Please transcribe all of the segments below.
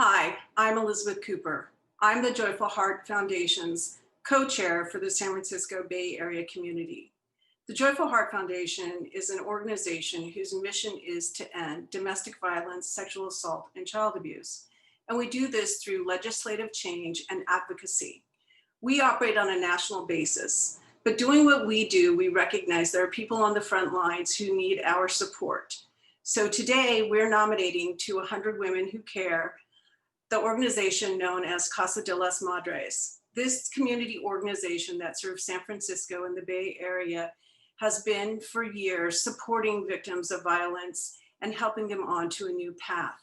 Hi, I'm Elizabeth Cooper. I'm the Joyful Heart Foundation's co-chair for the San Francisco Bay Area community. The Joyful Heart Foundation is an organization whose mission is to end domestic violence, sexual assault, and child abuse. And we do this through legislative change and advocacy. We operate on a national basis, but doing what we do, we recognize there are people on the front lines who need our support. So today we're nominating to 100 Women Who Care, the organization known as Casa de las Madres. This community organization that serves San Francisco and the Bay Area has been for years supporting victims of violence and helping them onto a new path.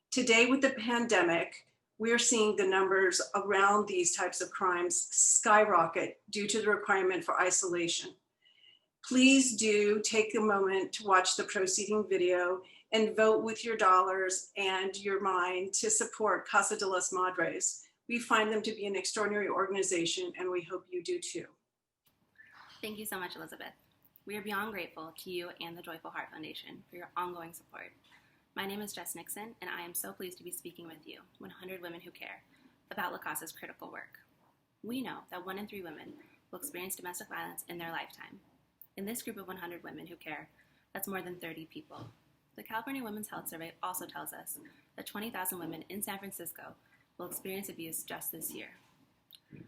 Today with the pandemic, we're seeing the numbers around these types of crimes skyrocket due to the requirement for isolation. Please do take a moment to watch the preceding video and vote with your dollars and your mind to support Casa de las Madres. We find them to be an extraordinary organization, and we hope you do too. Thank you so much, Elizabeth. We are beyond grateful to you and the Joyful Heart Foundation for your ongoing support. My name is Jess Nixon, and I am so pleased to be speaking with you, 100 Women Who Care, about La Casa's critical work. We know that 1 in 3 women will experience domestic violence in their lifetime. In this group of 100 Women Who Care, that's more than 30 people. The California Women's Health Survey also tells us that 20,000 women in San Francisco will experience abuse just this year.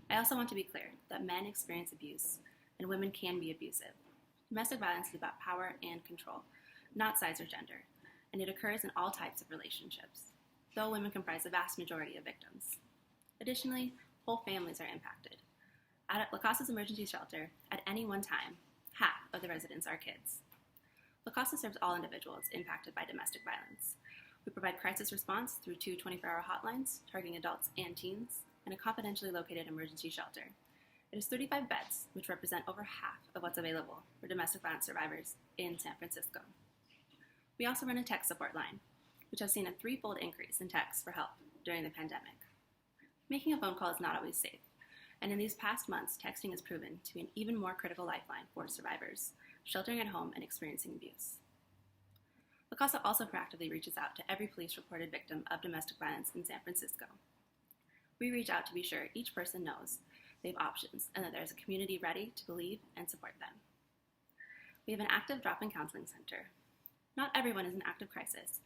I also want to be clear that men experience abuse and women can be abusive. Domestic violence is about power and control, not size or gender, and it occurs in all types of relationships, though women comprise the vast majority of victims. Additionally, whole families are impacted. At La Casa's emergency shelter, at any one time, half of the residents are kids. La Casa serves all individuals impacted by domestic violence. We provide crisis response through 2 24-hour hotlines targeting adults and teens, and a confidentially located emergency shelter. It has 35 beds, which represent over half of what's available for domestic violence survivors in San Francisco. We also run a tech support line, which has seen a 3-fold increase in texts for help during the pandemic. Making a phone call is not always safe, and in these past months, texting has proven to be an even more critical lifeline for survivors, sheltering at home and experiencing abuse. La Casa also proactively reaches out to every police-reported victim of domestic violence in San Francisco. We reach out to be sure each person knows they have options and that there is a community ready to believe and support them. We have an active drop-in counseling center. Not everyone is in active crisis,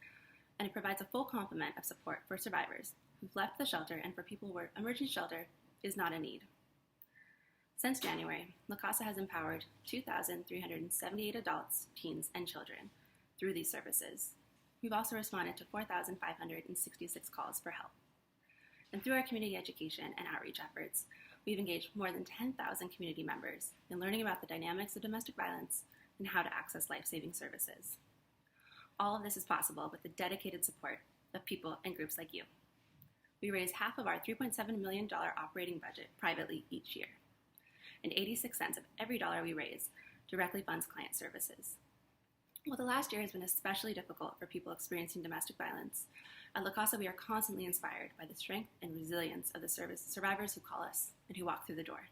and it provides a full complement of support for survivors who've left the shelter and for people where emergency shelter is not a need. Since January, La Casa has empowered 2,378 adults, teens, and children through these services. We've also responded to 4,566 calls for help. And through our community education and outreach efforts, we've engaged more than 10,000 community members in learning about the dynamics of domestic violence and how to access life-saving services. All of this is possible with the dedicated support of people and groups like you. We raise half of our $3.7 million operating budget privately each year, and 86 cents of every dollar we raise directly funds client services. While the last year has been especially difficult for people experiencing domestic violence, at La Casa we are constantly inspired by the strength and resilience of the survivors who call us and who walk through the door.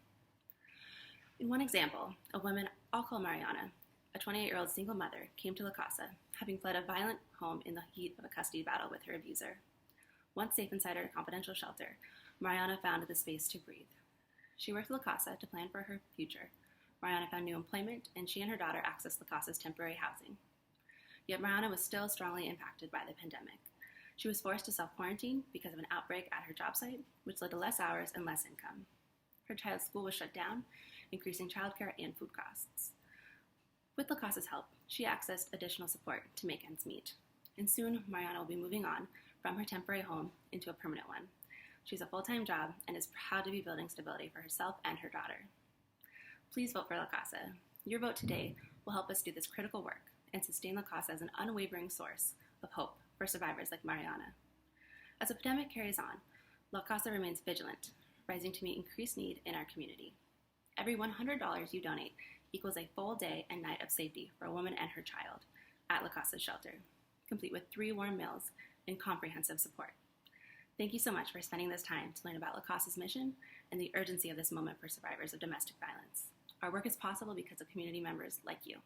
In one example, a woman I'll call Mariana, a 28-year-old single mother, came to La Casa, having fled a violent home in the heat of a custody battle with her abuser. Once safe inside her confidential shelter, Mariana found the space to breathe. She worked at La Casa to plan for her future. Mariana found new employment, and she and her daughter accessed La Casa's temporary housing. Yet Mariana was still strongly impacted by the pandemic. She was forced to self-quarantine because of an outbreak at her job site, which led to less hours and less income. Her child's school was shut down, increasing childcare and food costs. With La Casa's help, she accessed additional support to make ends meet. And soon, Mariana will be moving on from her temporary home into a permanent one. She has a full-time job and is proud to be building stability for herself and her daughter. Please vote for La Casa. Your vote today will help us do this critical work and sustain La Casa as an unwavering source of hope for survivors like Mariana. As the pandemic carries on, La Casa remains vigilant, rising to meet increased need in our community. Every $100 you donate equals a full day and night of safety for a woman and her child at La Casa's shelter, complete with 3 warm meals and comprehensive support. Thank you so much for spending this time to learn about La Casa's mission and the urgency of this moment for survivors of domestic violence. Our work is possible because of community members like you.